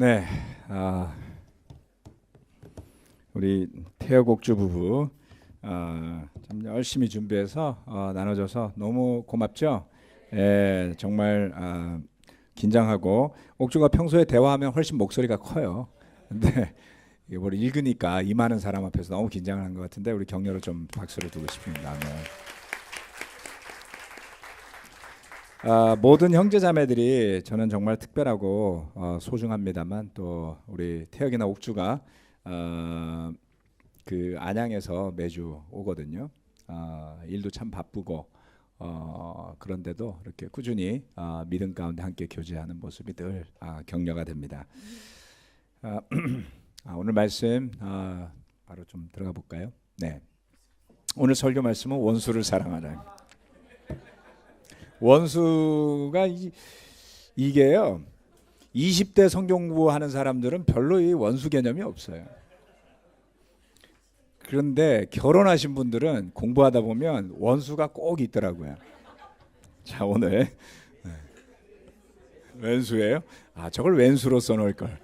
네, 아, 우리 태혁옥주 부부 참 열심히 준비해서 나눠줘서 너무 고맙죠. 예, 정말 긴장하고 옥주가 평소에 대화하면 훨씬 목소리가 커요. 근데 이게 뭘 읽으니까 이 많은 사람 앞에서 너무 긴장을 한 것 같은데 우리 격려로 좀 박수를 두고 싶습니다. 네. 모든 형제자매들이 저는 정말 특별하고 소중합니다만 또 우리 태혁이나 옥주가 어, 그 안양에서 매주 오거든요. 일도 참 바쁘고 그런데도 이렇게 꾸준히 믿음 가운데 함께 교제하는 모습이 늘 격려가 됩니다. 아, 오늘 말씀 바로 좀 들어가 볼까요? 네. 오늘 설교 말씀은 원수를 사랑하라. 원수가 이게요. 20대 성경 공부하는 사람들은 별로 이 원수 개념이 없어요. 그런데 결혼하신 분들은 공부하다 보면 원수가 꼭 있더라고요. 자, 오늘 왼수예요? 저걸 왼수로 써놓을 걸.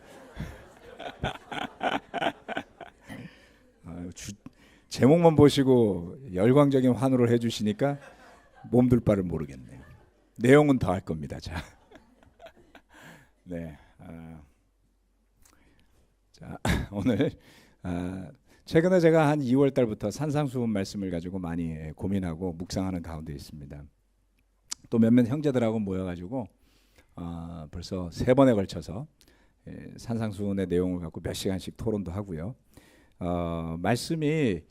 제목만 보시고 열광적인 환호를 해주시니까 몸둘 바를 모르겠네요. 내용은 더 할 겁니다. 자, 네, 자 오늘 최근에 제가 한 2월 달부터 산상수훈 말씀을 가지고 많이 고민하고 묵상하는 가운데 있습니다. 또 몇몇 형제들하고 모여가지고 벌써 3번에 걸쳐서 산상수훈의 내용을 갖고 몇 시간씩 토론도 하고요. 말씀이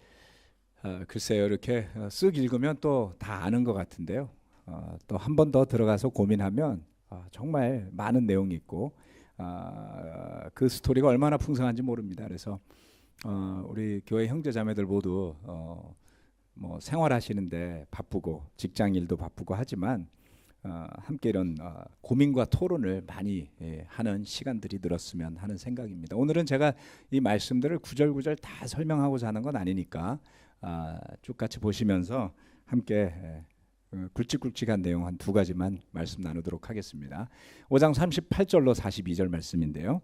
글쎄요, 이렇게 쓱 읽으면 또 다 아는 것 같은데요. 또 한 번 더 들어가서 고민하면 정말 많은 내용이 있고 그 스토리가 얼마나 풍성한지 모릅니다. 그래서 우리 교회 형제자매들 모두 뭐 생활하시는데 바쁘고 직장 일도 바쁘고 하지만 함께 이런 고민과 토론을 많이 하는 시간들이 늘었으면 하는 생각입니다. 오늘은 제가 이 말씀들을 구절구절 다 설명하고자 하는 건 아니니까 쭉 같이 보시면서 함께 굵직굵직한 내용 한 2가지만 말씀 나누도록 하겠습니다. 5장 38절로 42절 말씀인데요.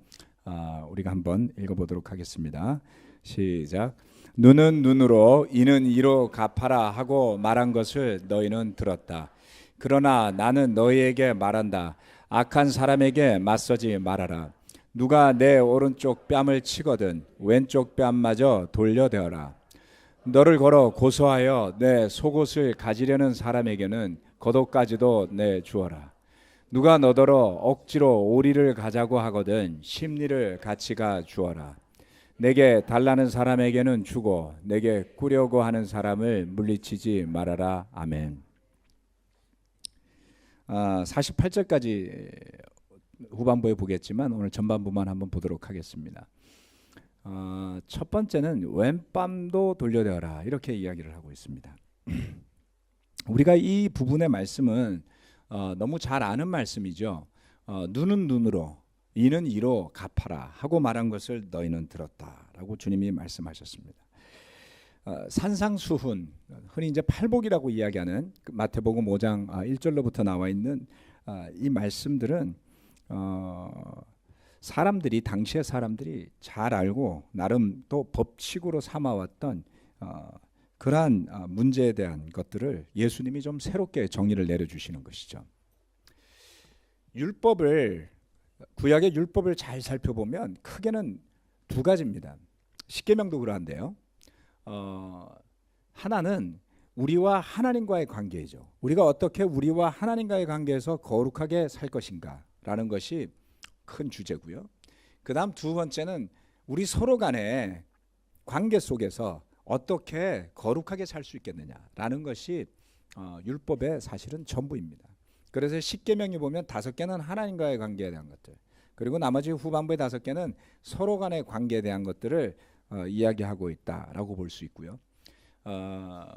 우리가 한번 읽어보도록 하겠습니다. 시작. 눈은 눈으로 이는 이로 갚아라 하고 말한 것을 너희는 들었다. 그러나 나는 너희에게 말한다. 악한 사람에게 맞서지 말아라. 누가 내 오른쪽 뺨을 치거든 왼쪽 뺨마저 돌려대어라. 너를 걸어 고소하여 내 속옷을 가지려는 사람에게는 겉옷까지도 내주어라. 누가 너더러 억지로 오리를 가자고 하거든 심리를 같이가 주어라. 내게 달라는 사람에게는 주고 내게 꾸려고 하는 사람을 물리치지 말아라. 아멘. 48절까지 후반부에 보겠지만 오늘 전반부만 한번 보도록 하겠습니다. 첫 번째는 왼뺨도 돌려대어라 이렇게 이야기를 하고 있습니다. 우리가 이 부분의 말씀은 너무 잘 아는 말씀이죠. 눈은 눈으로 이는 이로 갚아라 하고 말한 것을 너희는 들었다라고 주님이 말씀하셨습니다. 산상수훈, 흔히 이제 팔복이라고 이야기하는 마태복음 5장 1절로부터 나와 있는 이 말씀들은 당시의 사람들이 잘 알고 나름 또 법칙으로 삼아왔던 그러한 문제에 대한 것들을 예수님이 좀 새롭게 정의를 내려주시는 것이죠. 구약의 율법을 잘 살펴보면 크게는 2가지입니다. 십계명도 그러한데요. 하나는 우리와 하나님과의 관계이죠. 우리가 어떻게 우리와 하나님과의 관계에서 거룩하게 살 것인가 라는 것이 큰 주제고요. 그 다음 2번째는 우리 서로 간의 관계 속에서 어떻게 거룩하게 살 수 있겠느냐라는 것이 율법의 사실은 전부입니다. 그래서 십계명이 보면 5개는 하나님과의 관계에 대한 것들, 그리고 나머지 후반부의 5개는 서로 간의 관계에 대한 것들을 이야기하고 있다라고 볼 수 있고요.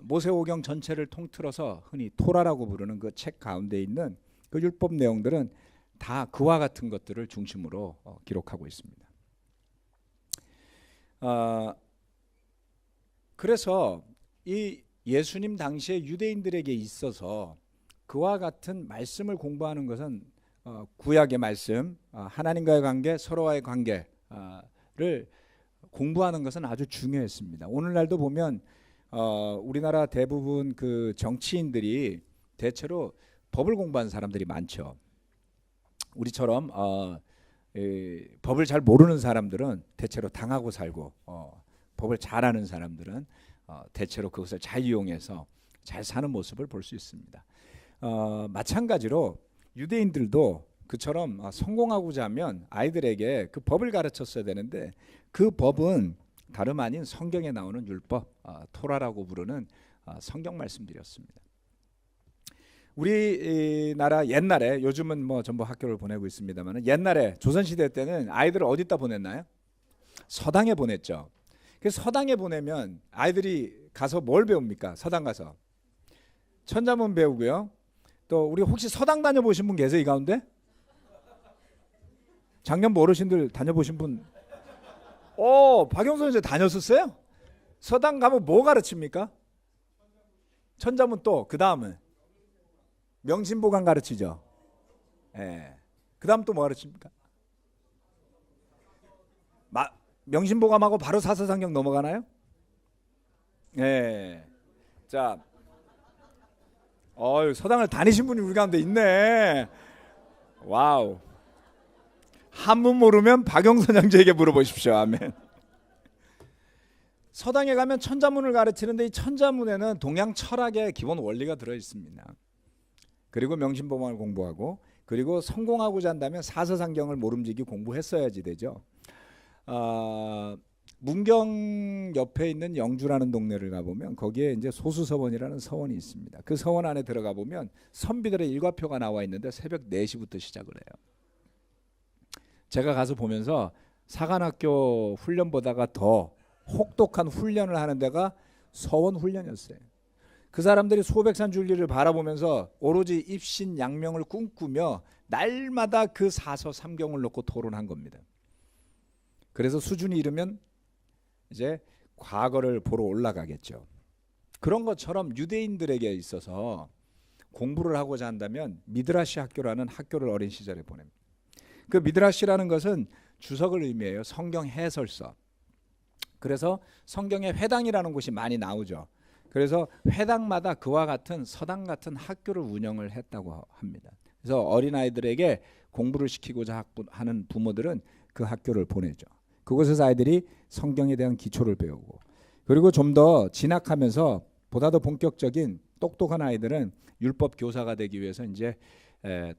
모세오경 전체를 통틀어서 흔히 토라라고 부르는 그 책 가운데 있는 그 율법 내용들은 다 그와 같은 것들을 중심으로 기록하고 있습니다. 그래서 이 예수님 당시에 유대인들에게 있어서 그와 같은 말씀을 공부하는 것은 구약의 말씀, 하나님과의 관계, 서로와의 관계를 공부하는 것은 아주 중요했습니다. 오늘날도 보면 우리나라 대부분 그 정치인들이 대체로 법을 공부한 사람들이 많죠. 우리처럼 법을 잘 모르는 사람들은 대체로 당하고 살고, 법을 잘 아는 사람들은 대체로 그것을 잘 이용해서 잘 사는 모습을 볼 수 있습니다. 마찬가지로 유대인들도 그처럼 성공하고자 하면 아이들에게 그 법을 가르쳤어야 되는데, 그 법은 다름 아닌 성경에 나오는 율법, 토라라고 부르는 성경 말씀들이었습니다. 우리나라 옛날에, 요즘은 뭐 전부 학교를 보내고 있습니다만, 옛날에 조선시대 때는 아이들을 어디다 보냈나요? 서당에 보냈죠. 그래서 서당에 보내면 아이들이 가서 뭘 배웁니까? 서당 가서 천자문 배우고요. 또 우리 혹시 서당 다녀보신 분 계세요, 이 가운데? 작년부 어르신들 다녀보신 분? 박영선 선생 다녔었어요? 서당 가면 뭐 가르칩니까? 천자문, 또 그 다음은 명심보감 가르치죠. 예. 그 다음 또 뭐 가르칩니까? 명심보감하고 바로 사서상경 넘어가나요? 예. 자, 서당을 다니신 분이 우리 가운데 있네. 와우. 한문 모르면 박영선 형제에게 물어보십시오. 아멘. 서당에 가면 천자문을 가르치는데, 이 천자문에는 동양 철학의 기본 원리가 들어 있습니다. 그리고 명심보감을 공부하고, 그리고 성공하고자 한다면 사서상경을 모름지기 공부했어야지 되죠. 문경 옆에 있는 영주라는 동네를 가보면 거기에 이제 소수서원이라는 서원이 있습니다. 그 서원 안에 들어가 보면 선비들의 일과표가 나와 있는데 새벽 4시부터 시작을 해요. 제가 가서 보면서 사관학교 훈련 보다가 더 혹독한 훈련을 하는 데가 서원 훈련이었어요. 그 사람들이 소백산 줄리를 바라보면서 오로지 입신 양명을 꿈꾸며 날마다 그 사서 삼경을 놓고 토론한 겁니다. 그래서 수준이 이르면 이제 과거를 보러 올라가겠죠. 그런 것처럼 유대인들에게 있어서 공부를 하고자 한다면 미드라시 학교라는 학교를 어린 시절에 보냅니다. 그 미드라시라는 것은 주석을 의미해요. 성경 해설서. 그래서 성경에 회당이라는 곳이 많이 나오죠. 그래서 회당마다 그와 같은 서당 같은 학교를 운영을 했다고 합니다. 그래서 어린아이들에게 공부를 시키고자 하는 부모들은 그 학교를 보내죠. 그곳에서 아이들이 성경에 대한 기초를 배우고, 그리고 좀 더 진학하면서 보다 더 본격적인 똑똑한 아이들은 율법 교사가 되기 위해서 이제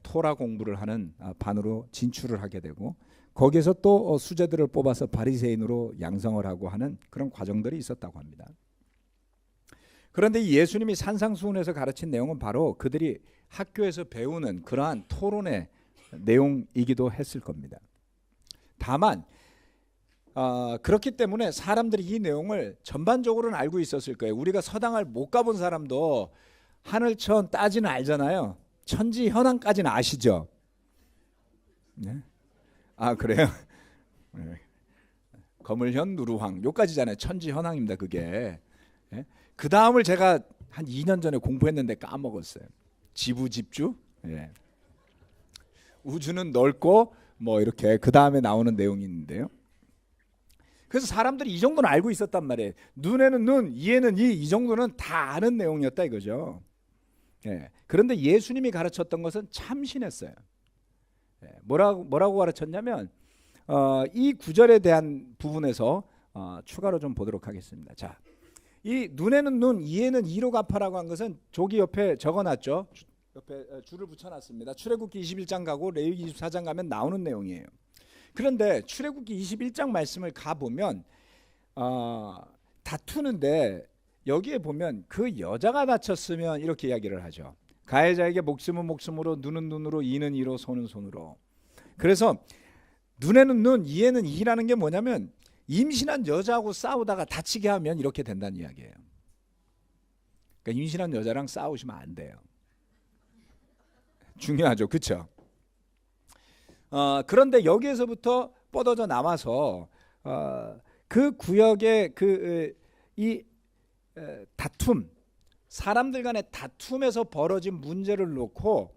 토라 공부를 하는 반으로 진출을 하게 되고, 거기에서 또 수재들을 뽑아서 바리새인으로 양성을 하고 하는 그런 과정들이 있었다고 합니다. 그런데 예수님이 산상수훈에서 가르친 내용은 바로 그들이 학교에서 배우는 그러한 토론의 내용이기도 했을 겁니다. 다만 그렇기 때문에 사람들이 이 내용을 전반적으로는 알고 있었을 거예요. 우리가 서당을 못 가본 사람도 하늘천 따지는 알잖아요. 천지 현황까지는 아시죠? 네? 그래요? 네. 거물현 누루황 요까지잖아요. 천지 현황입니다. 그게. 네? 그 다음을 제가 한 2년 전에 공부했는데 까먹었어요. 지부집주. 네. 우주는 넓고 뭐 이렇게 그 다음에 나오는 내용이 있는데요. 그래서 사람들이 이 정도는 알고 있었단 말이에요. 눈에는 눈, 이에는 이 정도는 다 아는 내용이었다 이거죠. 예. 그런데 예수님이 가르쳤던 것은 참신했어요. 예. 뭐라고 가르쳤냐면 이 구절에 대한 부분에서 추가로 좀 보도록 하겠습니다. 자, 이 눈에는 눈, 이에는 이로 갚아라고 한 것은 저기 옆에 적어놨죠. 옆에 줄을 붙여놨습니다. 출애굽기 21장 가고 레위기 24장 가면 나오는 내용이에요. 그런데 출애굽기 21장 말씀을 가보면 다투는데 여기에 보면 그 여자가 다쳤으면 이렇게 이야기를 하죠. 가해자에게 목숨은 목숨으로, 눈은 눈으로, 이는 이로, 손은 손으로. 그래서 눈에는 눈, 이에는 이라는 게 뭐냐면 임신한 여자하고 싸우다가 다치게 하면 이렇게 된다는 이야기예요. 그러니까 임신한 여자랑 싸우시면 안 돼요. 중요하죠. 그렇죠? 그런데 여기에서부터 뻗어져 나와서 그 구역의 이 다툼, 사람들 간의 다툼에서 벌어진 문제를 놓고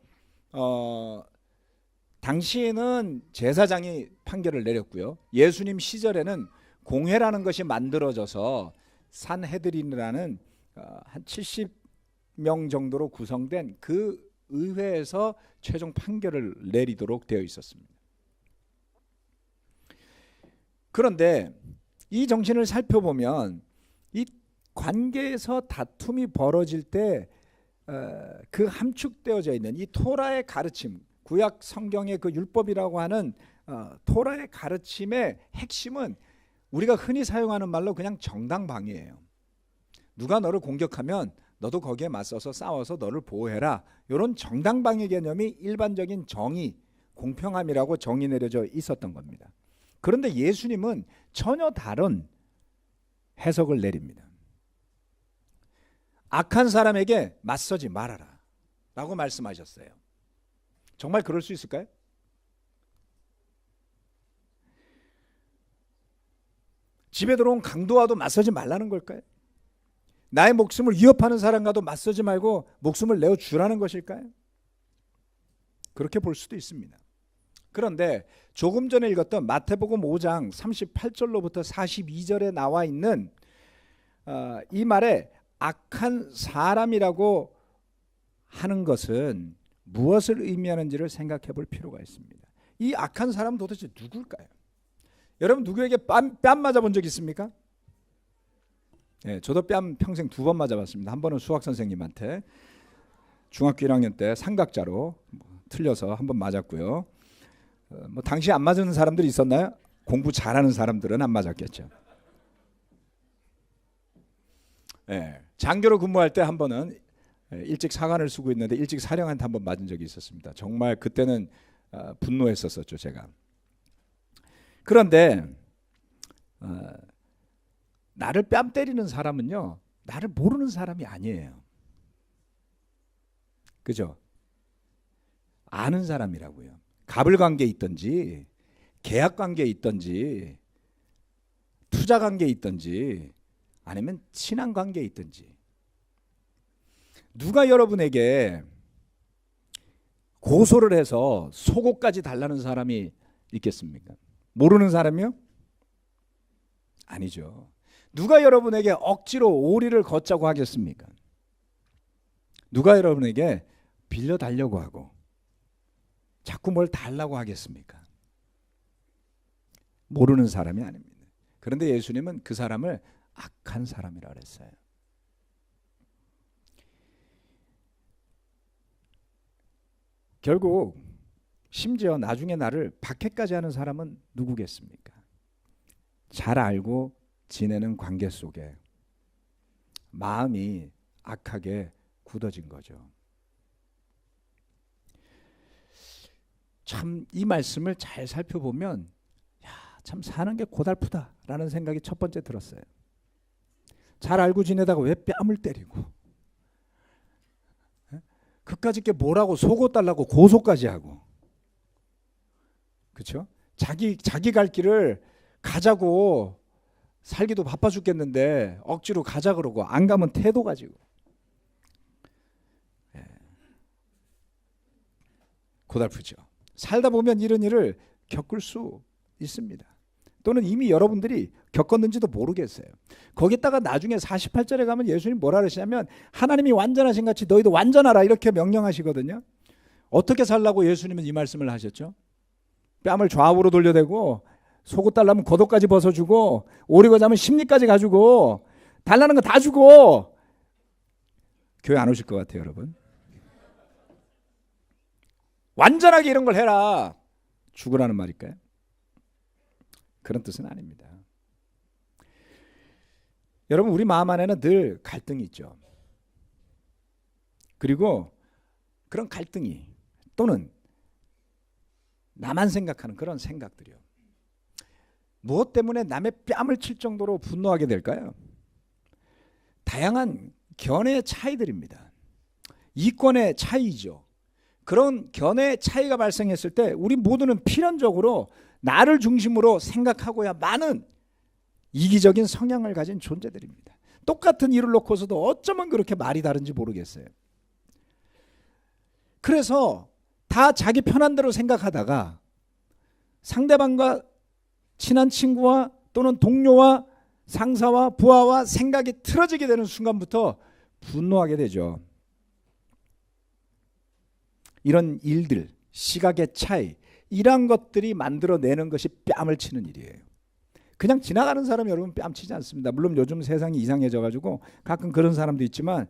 당시에는 제사장이 판결을 내렸고요. 예수님 시절에는 공회라는 것이 만들어져서 산헤드린이라는 한 70명 정도로 구성된 그 의회에서 최종 판결을 내리도록 되어 있었습니다. 그런데 이 정신을 살펴보면 이 관계에서 다툼이 벌어질 때 그 함축되어져 있는 이 토라의 가르침, 구약 성경의 그 율법이라고 하는 토라의 가르침의 핵심은 우리가 흔히 사용하는 말로 그냥 정당방위예요. 누가 너를 공격하면 너도 거기에 맞서서 싸워서 너를 보호해라. 이런 정당방위 개념이 일반적인 정의, 공평함이라고 정의 내려져 있었던 겁니다. 그런데 예수님은 전혀 다른 해석을 내립니다. 악한 사람에게 맞서지 말아라 라고 말씀하셨어요. 정말 그럴 수 있을까요? 집에 들어온 강도와도 맞서지 말라는 걸까요? 나의 목숨을 위협하는 사람과도 맞서지 말고 목숨을 내어주라는 것일까요? 그렇게 볼 수도 있습니다. 그런데 조금 전에 읽었던 마태복음 5장 38절로부터 42절에 나와 있는 이 말에 악한 사람이라고 하는 것은 무엇을 의미하는지를 생각해 볼 필요가 있습니다. 이 악한 사람은 도대체 누굴까요? 여러분 누구에게 뺨 맞아본 적 있습니까? 네, 저도 뺨 평생 2번 맞아봤습니다. 한 번은 수학 선생님한테 중학교 1학년 때 삼각자로 틀려서 한 번 맞았고요. 뭐 당시 안 맞은 사람들이 있었나요? 공부 잘하는 사람들은 안 맞았겠죠. 네, 장교로 근무할 때 한 번은 일찍 사관을 쓰고 있는데 일찍 사령한테 한 번 맞은 적이 있었습니다. 정말 그때는 분노했었죠, 제가. 그런데 나를 뺨 때리는 사람은요, 나를 모르는 사람이 아니에요. 그죠? 아는 사람이라고요. 갑을 관계에 있든지 계약 관계에 있든지 투자 관계에 있든지 아니면 친한 관계에 있든지. 누가 여러분에게 고소를 해서 속옷까지 달라는 사람이 있겠습니까? 모르는 사람이요? 아니죠. 누가 여러분에게 억지로 오리를 걷자고 하겠습니까? 누가 여러분에게 빌려 달려고 하고 자꾸 뭘 달라고 하겠습니까? 모르는 사람이 아닙니다. 그런데 예수님은 그 사람을 악한 사람이라고 했어요. 결국 심지어 나중에 나를 박해까지 하는 사람은 누구겠습니까? 잘 알고 지내는 관계 속에 마음이 악하게 굳어진 거죠. 참 이 말씀을 잘 살펴보면 참 사는 게 고달프다라는 생각이 첫 번째 들었어요. 잘 알고 지내다가 왜 뺨을 때리고 그까짓 게 뭐라고 속옷 달라고 고소까지 하고, 그렇죠? 자기 갈 길을 가자고 살기도 바빠 죽겠는데 억지로 가자 그러고 안 가면 태도 가지고. 고달프죠. 살다 보면 이런 일을 겪을 수 있습니다. 또는 이미 여러분들이 겪었는지도 모르겠어요. 거기다가 나중에 48절에 가면 예수님 뭐라 그러시냐면 하나님이 완전하신 같이 너희도 완전하라 이렇게 명령하시거든요. 어떻게 살라고 예수님은 이 말씀을 하셨죠? 뺨을 좌우로 돌려대고 속옷 달라면 겉옷까지 벗어주고 오리 거자면 심리까지 가지고 달라는 거 다 주고. 교회 안 오실 것 같아요, 여러분. 완전하게 이런 걸 해라. 죽으라는 말일까요? 그런 뜻은 아닙니다. 여러분 우리 마음 안에는 늘 갈등이 있죠. 그리고 그런 갈등이 또는 나만 생각하는 그런 생각들이요. 무엇 때문에 남의 뺨을 칠 정도로 분노하게 될까요? 다양한 견해의 차이들입니다. 이권의 차이죠. 그런 견해의 차이가 발생했을 때 우리 모두는 필연적으로 나를 중심으로 생각하고야 많은 이기적인 성향을 가진 존재들입니다. 똑같은 일을 놓고서도 어쩌면 그렇게 말이 다른지 모르겠어요. 그래서 다 자기 편한 대로 생각하다가 상대방과 친한 친구와 또는 동료와 상사와 부하와 생각이 틀어지게 되는 순간부터 분노하게 되죠. 이런 일들, 시각의 차이, 이런 것들이 만들어내는 것이 뺨을 치는 일이에요. 그냥 지나가는 사람이 여러분 뺨치지 않습니다. 물론 요즘 세상이 이상해져 가지고 가끔 그런 사람도 있지만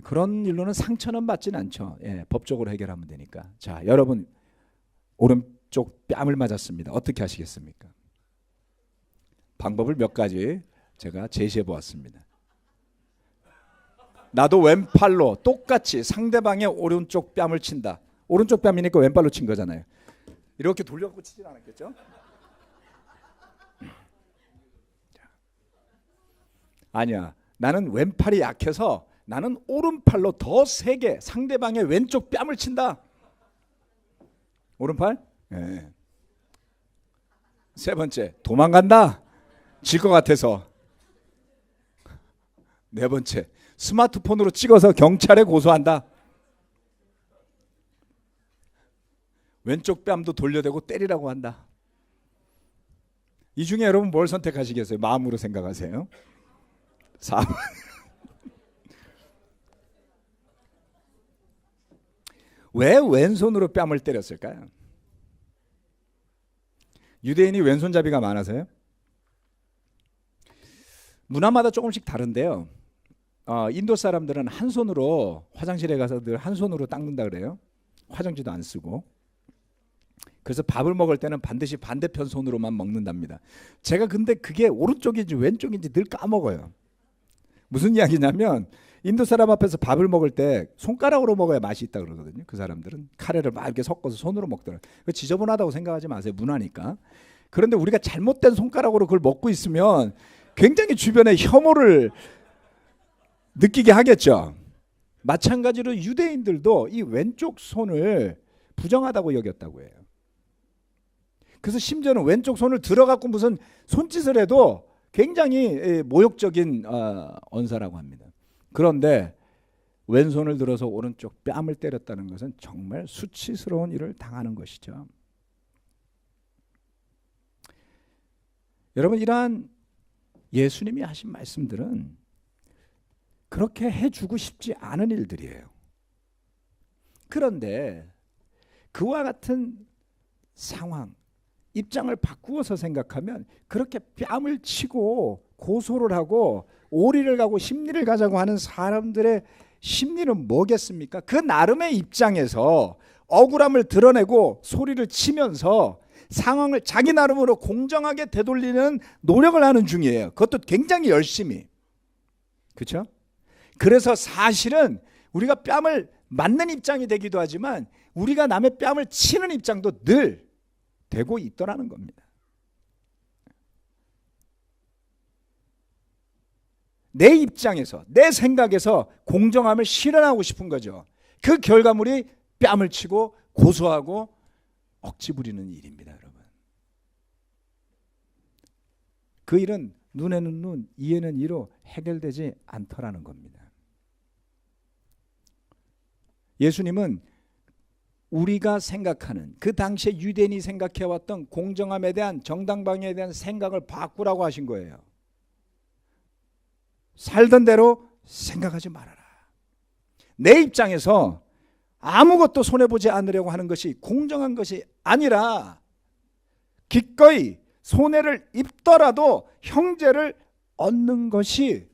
그런 일로는 상처는 받지는 않죠. 예, 법적으로 해결하면 되니까. 자, 여러분 오른쪽 뺨을 맞았습니다. 어떻게 하시겠습니까? 방법을 몇 가지 제가 제시해 보았습니다. 나도 왼팔로 똑같이 상대방의 오른쪽 뺨을 친다. 오른쪽 뺨이니까 왼팔로 친 거잖아요. 이렇게 돌려갖고 치진 않았겠죠? 아니야. 나는 왼팔이 약해서 나는 오른팔로 더 세게 상대방의 왼쪽 뺨을 친다. 오른팔? 네. 세 번째, 도망간다. 질 것 같아서. 네 번째, 스마트폰으로 찍어서 경찰에 고소한다. 왼쪽 뺨도 돌려대고 때리라고 한다. 이 중에 여러분 뭘 선택하시겠어요? 마음으로 생각하세요. 4번. 왜 왼손으로 뺨을 때렸을까요? 유대인이 왼손잡이가 많아서요? 문화마다 조금씩 다른데요. 인도 사람들은 한 손으로 화장실에 가서 늘 한 손으로 닦는다 그래요. 화장지도 안 쓰고. 그래서 밥을 먹을 때는 반드시 반대편 손으로만 먹는답니다. 제가 근데 그게 오른쪽인지 왼쪽인지 늘 까먹어요. 무슨 이야기냐면 인도 사람 앞에서 밥을 먹을 때 손가락으로 먹어야 맛이 있다 그러거든요. 그 사람들은 카레를 막 이렇게 섞어서 손으로 먹더라고요. 지저분하다고 생각하지 마세요. 문화니까. 그런데 우리가 잘못된 손가락으로 그걸 먹고 있으면 굉장히 주변에 혐오를 느끼게 하겠죠. 마찬가지로 유대인들도 이 왼쪽 손을 부정하다고 여겼다고 해요. 그래서 심지어는 왼쪽 손을 들어갖고 무슨 손짓을 해도 굉장히 모욕적인 언사라고 합니다. 그런데 왼손을 들어서 오른쪽 뺨을 때렸다는 것은 정말 수치스러운 일을 당하는 것이죠. 여러분, 이러한 예수님이 하신 말씀들은 그렇게 해주고 싶지 않은 일들이에요. 그런데 그와 같은 상황, 입장을 바꾸어서 생각하면 그렇게 뺨을 치고 고소를 하고 오리를 가고 심리를 가자고 하는 사람들의 심리는 뭐겠습니까? 그 나름의 입장에서 억울함을 드러내고 소리를 치면서 상황을 자기 나름으로 공정하게 되돌리는 노력을 하는 중이에요. 그것도 굉장히 열심히. 그렇죠? 그래서 사실은 우리가 뺨을 맞는 입장이 되기도 하지만 우리가 남의 뺨을 치는 입장도 늘 되고 있더라는 겁니다. 내 입장에서, 내 생각에서 공정함을 실현하고 싶은 거죠. 그 결과물이 뺨을 치고 고소하고 억지 부리는 일입니다, 여러분. 그 일은 눈에는 눈, 이에는 이로 해결되지 않더라는 겁니다. 예수님은 우리가 생각하는 그 당시에 유대인이 생각해왔던 공정함에 대한 정당방위에 대한 생각을 바꾸라고 하신 거예요. 살던 대로 생각하지 말아라. 내 입장에서 아무것도 손해보지 않으려고 하는 것이 공정한 것이 아니라 기꺼이 손해를 입더라도 형제를 얻는 것이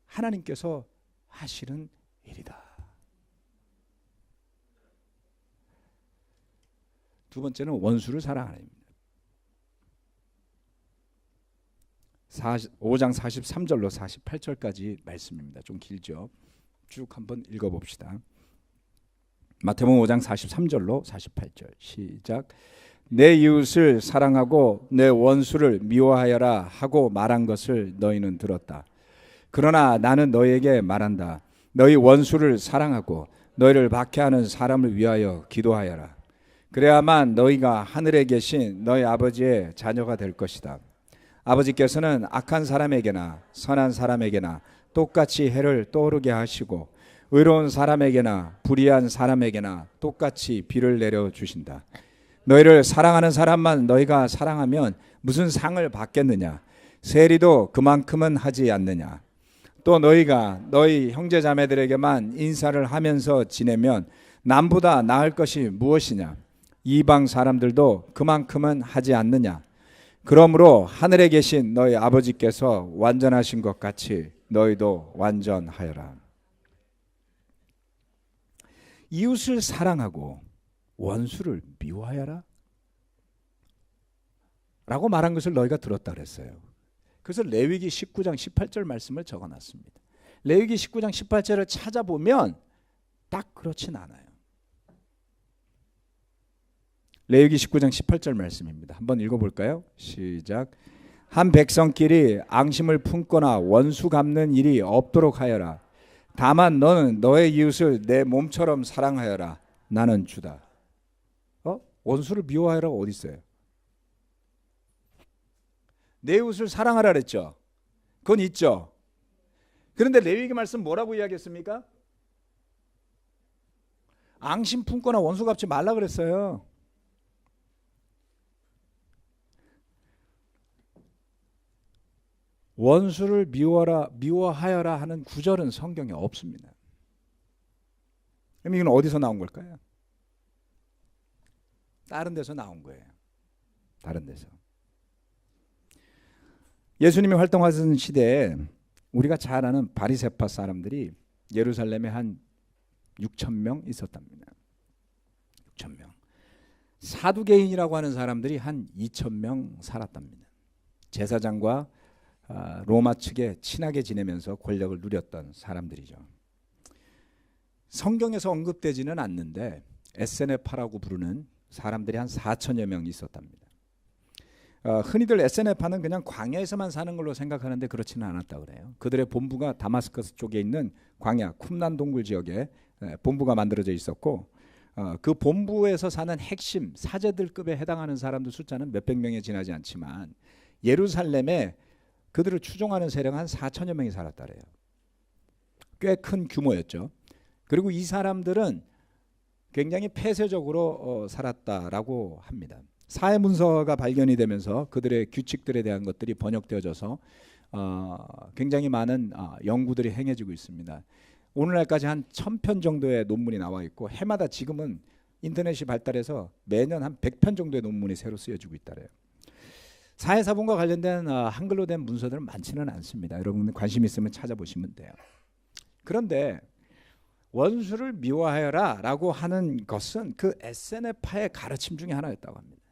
하나님께서 하시는 일이다. 두 번째는 원수를 사랑하라. 5장 43절로 48절까지 말씀입니다. 좀 길죠. 쭉 한번 읽어봅시다. 마태복음 5장 43절로 48절 시작. 내 이웃을 사랑하고 내 원수를 미워하여라 하고 말한 것을 너희는 들었다. 그러나 나는 너희에게 말한다. 너희 원수를 사랑하고 너희를 박해하는 사람을 위하여 기도하여라. 그래야만 너희가 하늘에 계신 너희 아버지의 자녀가 될 것이다. 아버지께서는 악한 사람에게나 선한 사람에게나 똑같이 해를 떠오르게 하시고 의로운 사람에게나 불의한 사람에게나 똑같이 비를 내려 주신다. 너희를 사랑하는 사람만 너희가 사랑하면 무슨 상을 받겠느냐? 세리도 그만큼은 하지 않느냐? 또 너희가 너희 형제 자매들에게만 인사를 하면서 지내면 남보다 나을 것이 무엇이냐? 이방 사람들도 그만큼은 하지 않느냐? 그러므로 하늘에 계신 너희 아버지께서 완전하신 것 같이 너희도 완전하여라. 이웃을 사랑하고 원수를 미워하여라 라고 말한 것을 너희가 들었다 그랬어요. 그래서 레위기 19장 18절 말씀을 적어놨습니다. 레위기 19장 18절을 찾아보면 딱 그렇진 않아요. 레위기 19장 18절 말씀입니다. 한번 읽어볼까요? 시작. 한 백성끼리 앙심을 품거나 원수 갚는 일이 없도록 하여라. 다만 너는 너의 이웃을 내 몸처럼 사랑하여라. 나는 주다. 원수를 미워하여라가 어디 있어요? 내 이웃을 사랑하라 그랬죠. 그건 있죠. 그런데 레위기 말씀 뭐라고 이야기했습니까? 앙심 품거나 원수 갚지 말라 그랬어요. 원수를 미워하여라 하는 구절은 성경에 없습니다. 그럼 이건 어디서 나온 걸까요? 다른 데서 나온 거예요. 다른 데서. 예수님이 활동하던 시대에 우리가 잘 아는 바리새파 사람들이 예루살렘에 한 6,000명 있었답니다. 6,000명. 사두개인이라고 하는 사람들이 한 2,000명 살았답니다. 제사장과 로마 측에 친하게 지내면서 권력을 누렸던 사람들이죠. 성경에서 언급되지는 않는데 에세네파라고 부르는 사람들이 한 4천여 명 있었답니다. 흔히들 에세네파는 그냥 광야에서만 사는 걸로 생각하는데 그렇지는 않았다 그래요. 그들의 본부가 다마스커스 쪽에 있는 광야 쿰난 동굴 지역에 본부가 만들어져 있었고 그 본부에서 사는 핵심 사제들급에 해당하는 사람들 숫자는 몇백 명에 지나지 않지만 예루살렘에 그들을 추종하는 세력은 한 4천여 명이 살았다래요. 꽤 큰 규모였죠. 그리고 이 사람들은 굉장히 폐쇄적으로 살았다라고 합니다. 사회문서가 발견이 되면서 그들의 규칙들에 대한 것들이 번역되어져서 굉장히 많은 연구들이 행해지고 있습니다. 오늘날까지 한 1,000편 정도의 논문이 나와 있고 해마다 지금은 인터넷이 발달해서 매년 한 100편 정도의 논문이 새로 쓰여지고 있다래요. 사회사본과 관련된 한글로 된 문서들은 많지는 않습니다. 여러분 관심 있으면 찾아보시면 돼요. 그런데 원수를 미워하여라 라고 하는 것은 그 에세네파의 가르침 중에 하나였다고 합니다.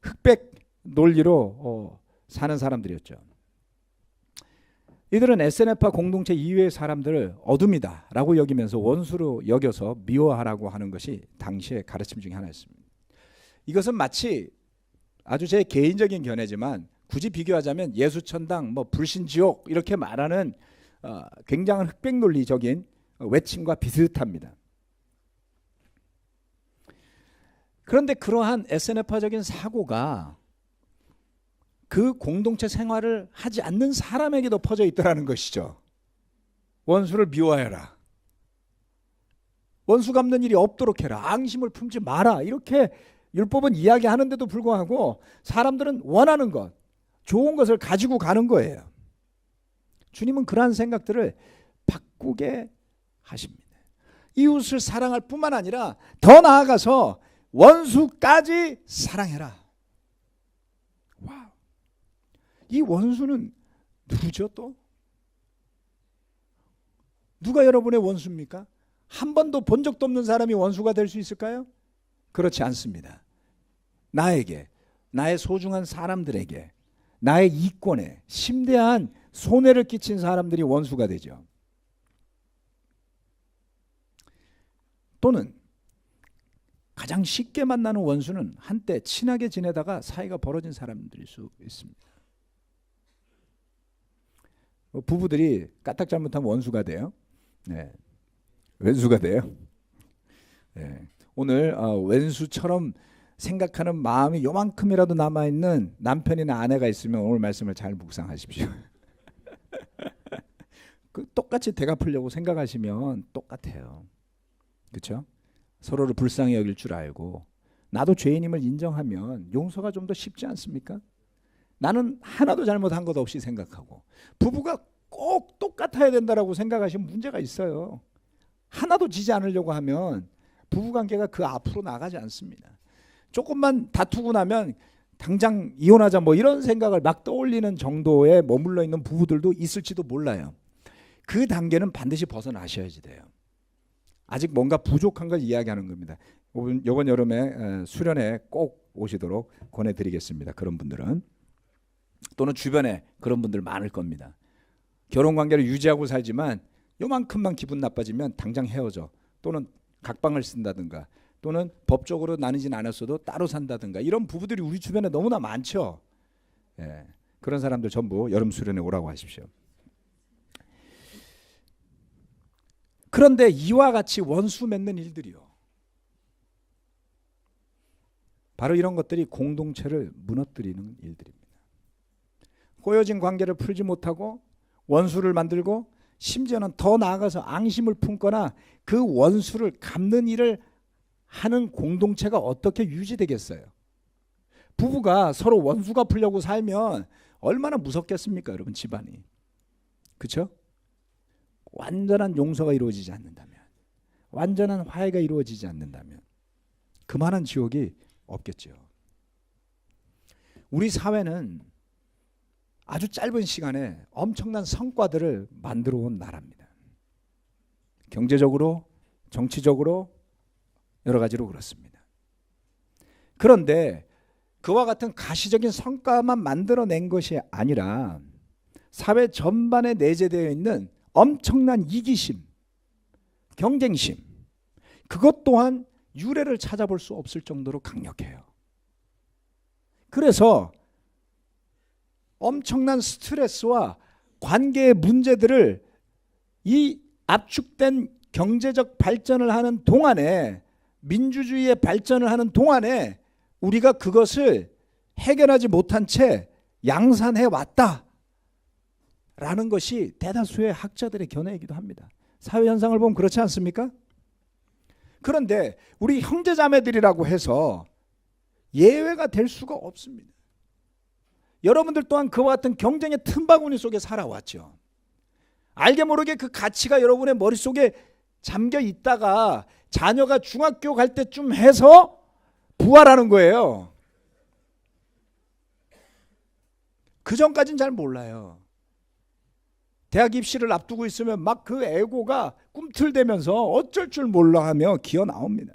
흑백 논리로 사는 사람들이었죠. 이들은 에세네파 공동체 이외의 사람들을 어둠이다 라고 여기면서 원수로 여겨서 미워하라고 하는 것이 당시의 가르침 중에 하나였습니다. 이것은 마치 아주 제 개인적인 견해지만 굳이 비교하자면 예수천당, 불신지옥 이렇게 말하는 굉장한 흑백 논리적인 외침과 비슷합니다. 그런데 그러한 에세네파적인 사고가 그 공동체 생활을 하지 않는 사람에게도 퍼져 있더라는 것이죠. 원수를 미워해라. 원수 갚는 일이 없도록 해라. 앙심을 품지 마라. 이렇게 율법은 이야기하는데도 불구하고 사람들은 원하는 것, 좋은 것을 가지고 가는 거예요. 주님은 그러한 생각들을 바꾸게 하십니다. 이웃을 사랑할 뿐만 아니라 더 나아가서 원수까지 사랑해라. 와우. 이 원수는 누구죠 또? 누가 여러분의 원수입니까? 한 번도 본 적도 없는 사람이 원수가 될 수 있을까요? 그렇지 않습니다. 나에게, 나의 소중한 사람들에게, 나의 이권에 심대한 손해를 끼친 사람들이 원수가 되죠. 또는 가장 쉽게 만나는 원수는 한때 친하게 지내다가 사이가 벌어진 사람들일 수 있습니다. 부부들이 까딱 잘못하면 원수가 돼요. 네. 왼수가 돼요. 네. 오늘 왼수처럼 생각하는 마음이 요만큼이라도 남아있는 남편이나 아내가 있으면 오늘 말씀을 잘 묵상하십시오. 그 똑같이 되갚으려고 생각하시면 똑같아요. 그렇죠? 서로를 불쌍히 여길 줄 알고 나도 죄인임을 인정하면 용서가 좀 더 쉽지 않습니까? 나는 하나도 잘못한 것 없이 생각하고 부부가 꼭 똑같아야 된다라고 생각하시면 문제가 있어요. 하나도 지지 않으려고 하면 부부관계가 그 앞으로 나가지 않습니다. 조금만 다투고 나면 당장 이혼하자 뭐 이런 생각을 막 떠올리는 정도에 머물러 있는 부부들도 있을지도 몰라요. 그 단계는 반드시 벗어나셔야지 돼요. 아직 뭔가 부족한 걸 이야기하는 겁니다. 이번 여름에 수련회 꼭 오시도록 권해드리겠습니다. 그런 분들은. 또는 주변에 그런 분들 많을 겁니다. 결혼관계를 유지하고 살지만 요만큼만 기분 나빠지면 당장 헤어져, 또는 각방을 쓴다든가, 또는 법적으로 나누진 않았어도 따로 산다든가, 이런 부부들이 우리 주변에 너무나 많죠. 예, 그런 사람들 전부 여름 수련회 오라고 하십시오. 그런데 이와 같이 원수 맺는 일들이요, 바로 이런 것들이 공동체를 무너뜨리는 일들입니다. 꼬여진 관계를 풀지 못하고 원수를 만들고 심지어는 더 나아가서 앙심을 품거나 그 원수를 갚는 일을 하는 공동체가 어떻게 유지되겠어요? 부부가 서로 원수 갚으려고 살면 얼마나 무섭겠습니까, 여러분, 집안이. 그렇죠? 완전한 용서가 이루어지지 않는다면, 완전한 화해가 이루어지지 않는다면 그만한 지옥이 없겠죠. 우리 사회는 아주 짧은 시간에 엄청난 성과들을 만들어 온 나라입니다. 경제적으로, 정치적으로 여러 가지로 그렇습니다. 그런데 그와 같은 가시적인 성과만 만들어낸 것이 아니라 사회 전반에 내재되어 있는 엄청난 이기심, 경쟁심, 그것 또한 유례를 찾아볼 수 없을 정도로 강력해요. 그래서 엄청난 스트레스와 관계의 문제들을 이 압축된 경제적 발전을 하는 동안에, 민주주의의 발전을 하는 동안에 우리가 그것을 해결하지 못한 채 양산해 왔다라는 것이 대다수의 학자들의 견해이기도 합니다. 사회 현상을 보면 그렇지 않습니까? 그런데 우리 형제자매들이라고 해서 예외가 될 수가 없습니다. 여러분들 또한 그와 같은 경쟁의 틈바구니 속에 살아왔죠. 알게 모르게 그 가치가 여러분의 머릿속에 잠겨 있다가 자녀가 중학교 갈 때쯤 해서 부활하는 거예요. 그 전까지는 잘 몰라요. 대학 입시를 앞두고 있으면 막 그 애고가 꿈틀대면서 어쩔 줄 몰라 하며 기어 나옵니다.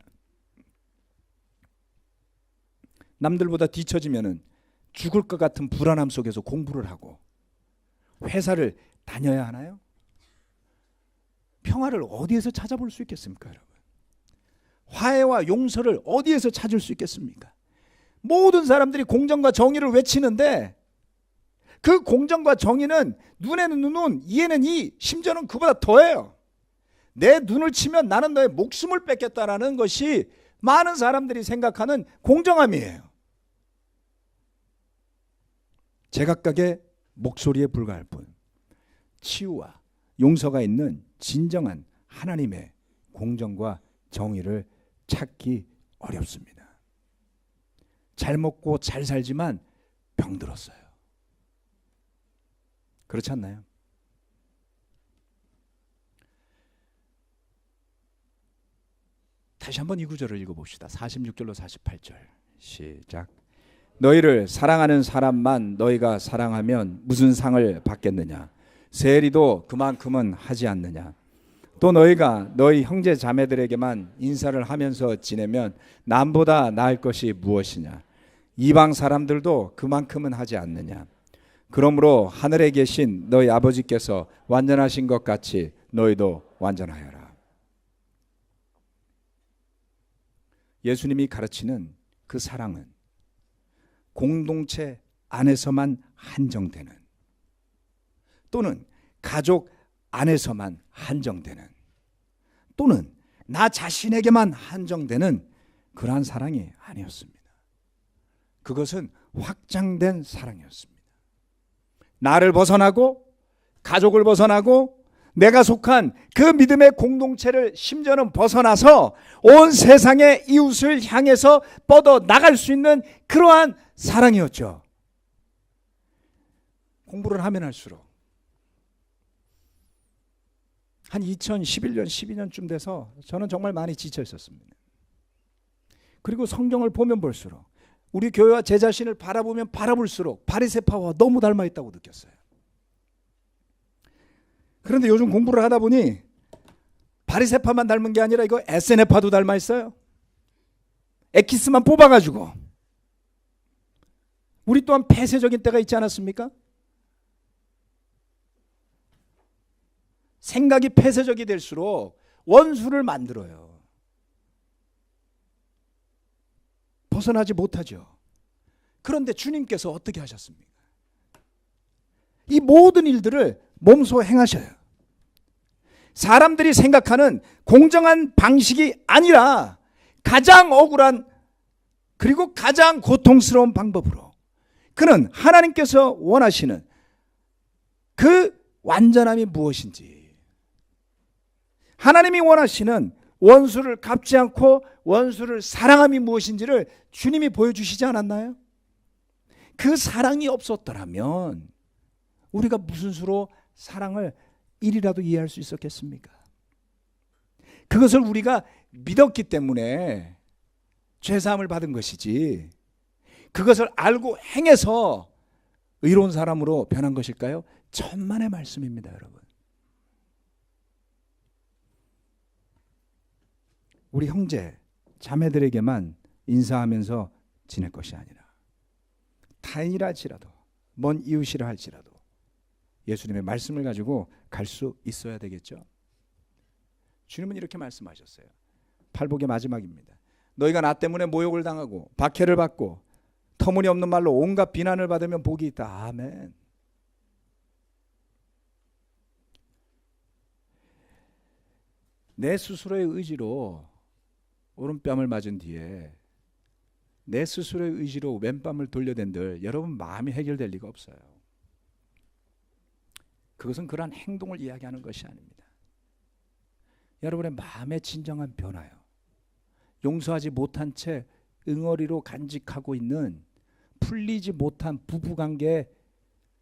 남들보다 뒤처지면은 죽을 것 같은 불안함 속에서 공부를 하고 회사를 다녀야 하나요? 평화를 어디에서 찾아볼 수 있겠습니까, 여러분? 화해와 용서를 어디에서 찾을 수 있겠습니까? 모든 사람들이 공정과 정의를 외치는데 그 공정과 정의는 눈에는 눈, 이에는 이, 심지어는 그보다 더해요. 내 눈을 치면 나는 너의 목숨을 뺏겠다라는 것이 많은 사람들이 생각하는 공정함이에요. 제각각의 목소리에 불과할 뿐 치유와 용서가 있는 진정한 하나님의 공정과 정의를 찾기 어렵습니다. 잘 먹고 잘 살지만 병들었어요. 그렇지 않나요? 다시 한번 이 구절을 읽어봅시다. 46절로 48절 시작. 너희를 사랑하는 사람만 너희가 사랑하면 무슨 상을 받겠느냐? 세리도 그만큼은 하지 않느냐? 또 너희가 너희 형제 자매들에게만 인사를 하면서 지내면 남보다 나을 것이 무엇이냐? 이방 사람들도 그만큼은 하지 않느냐? 그러므로 하늘에 계신 너희 아버지께서 완전하신 것 같이 너희도 완전하여라. 예수님이 가르치는 그 사랑은 공동체 안에서만 한정되는, 또는 가족 안에서만 한정되는, 또는 나 자신에게만 한정되는 그러한 사랑이 아니었습니다. 그것은 확장된 사랑이었습니다. 나를 벗어나고 가족을 벗어나고 내가 속한 그 믿음의 공동체를 심지어는 벗어나서 온 세상의 이웃을 향해서 뻗어 나갈 수 있는 그러한 사랑이었죠. 공부를 하면 할수록 한 2011년, 12년쯤 돼서 저는 정말 많이 지쳐 있었습니다. 그리고 성경을 보면 볼수록 우리 교회와 제 자신을 바라보면 바라볼수록 바리새파와 너무 닮아 있다고 느꼈어요. 그런데 요즘 공부를 하다 보니 바리새파만 닮은 게 아니라 이거 에세네파도 닮아 있어요. 엑기스만 뽑아가지고. 우리 또한 폐쇄적인 때가 있지 않았습니까? 생각이 폐쇄적이 될수록 원수를 만들어요. 벗어나지 못하죠. 그런데 주님께서 어떻게 하셨습니까? 이 모든 일들을 몸소 행하셔요. 사람들이 생각하는 공정한 방식이 아니라 가장 억울한 그리고 가장 고통스러운 방법으로 그는 하나님께서 원하시는 그 완전함이 무엇인지, 하나님이 원하시는 원수를 갚지 않고 원수를 사랑함이 무엇인지를 주님이 보여주시지 않았나요? 그 사랑이 없었더라면 우리가 무슨 수로 사랑을 일이라도 이해할 수 있었겠습니까? 그것을 우리가 믿었기 때문에 죄사함을 받은 것이지, 그것을 알고 행해서 의로운 사람으로 변한 것일까요? 천만의 말씀입니다, 여러분. 우리 형제, 자매들에게만 인사하면서 지낼 것이 아니라 타인이라 할지라도 먼 이웃이라 할지라도 예수님의 말씀을 가지고 갈 수 있어야 되겠죠. 주님은 이렇게 말씀하셨어요. 팔복의 마지막입니다. 너희가 나 때문에 모욕을 당하고 박해를 받고 터무니없는 말로 온갖 비난을 받으면 복이 있다. 아멘. 내 스스로의 의지로 오른뺨을 맞은 뒤에 내 스스로의 의지로 왼뺨을 돌려댄들 여러분 마음이 해결될 리가 없어요. 그것은 그러한 행동을 이야기하는 것이 아닙니다. 여러분의 마음의 진정한 변화요. 용서하지 못한 채 응어리로 간직하고 있는 풀리지 못한 부부관계의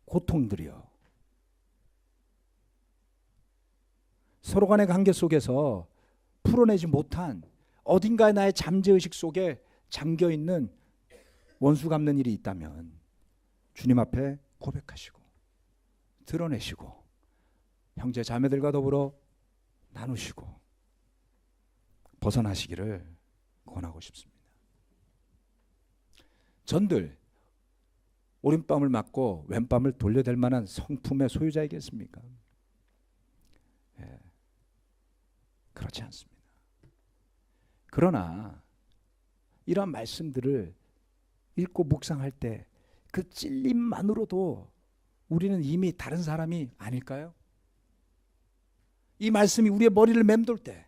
고통들이요. 서로 간의 관계 속에서 풀어내지 못한 어딘가에 나의 잠재의식 속에 잠겨있는 원수 갚는 일이 있다면 주님 앞에 고백하시고 드러내시고 형제 자매들과 더불어 나누시고 벗어나시기를 권하고 싶습니다. 전들 오른뺨을 맞고 왼뺨을 돌려댈 만한 성품의 소유자이겠습니까? 그렇지 않습니다. 그러나 이러한 말씀들을 읽고 묵상할 때 그 찔림만으로도 우리는 이미 다른 사람이 아닐까요? 이 말씀이 우리의 머리를 맴돌 때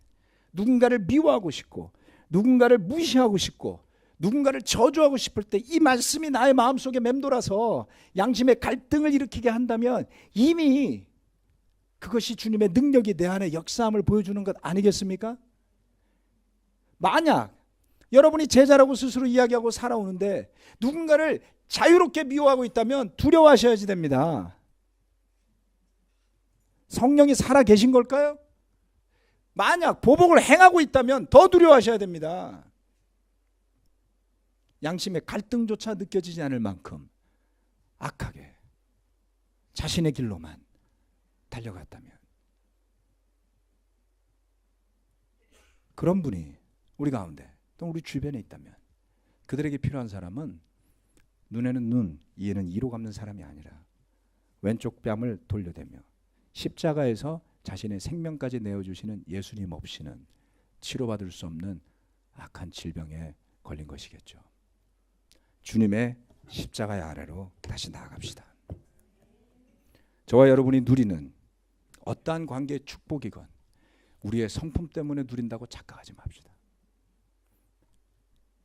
누군가를 미워하고 싶고 누군가를 무시하고 싶고 누군가를 저주하고 싶을 때 이 말씀이 나의 마음속에 맴돌아서 양심의 갈등을 일으키게 한다면 이미 그것이 주님의 능력이 내 안에 역사함을 보여주는 것 아니겠습니까? 만약 여러분이 제자라고 스스로 이야기하고 살아오는데 누군가를 자유롭게 미워하고 있다면 두려워하셔야지 됩니다. 성령이 살아 계신 걸까요? 만약 보복을 행하고 있다면 더 두려워하셔야 됩니다. 양심의 갈등조차 느껴지지 않을 만큼 악하게 자신의 길로만 달려갔다면, 그런 분이 우리 가운데 또 우리 주변에 있다면 그들에게 필요한 사람은 눈에는 눈, 이에는 이로 갚는 사람이 아니라 왼쪽 뺨을 돌려대며 십자가에서 자신의 생명까지 내어주시는 예수님 없이는 치료받을 수 없는 악한 질병에 걸린 것이겠죠. 주님의 십자가의 아래로 다시 나아갑시다. 저와 여러분이 누리는 어떠한 관계의 축복이건 우리의 성품 때문에 누린다고 착각하지 맙시다.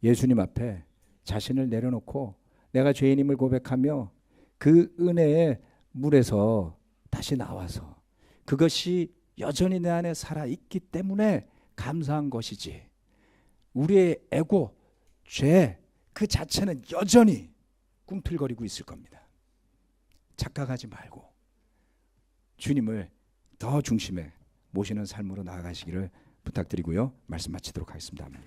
예수님 앞에 자신을 내려놓고 내가 죄인임을 고백하며 그 은혜의 물에서 다시 나와서 그것이 여전히 내 안에 살아있기 때문에 감사한 것이지, 우리의 에고, 죄 그 자체는 여전히 꿈틀거리고 있을 겁니다. 착각하지 말고 주님을 더 중심에 모시는 삶으로 나아가시기를 부탁드리고요. 말씀 마치도록 하겠습니다. 아멘.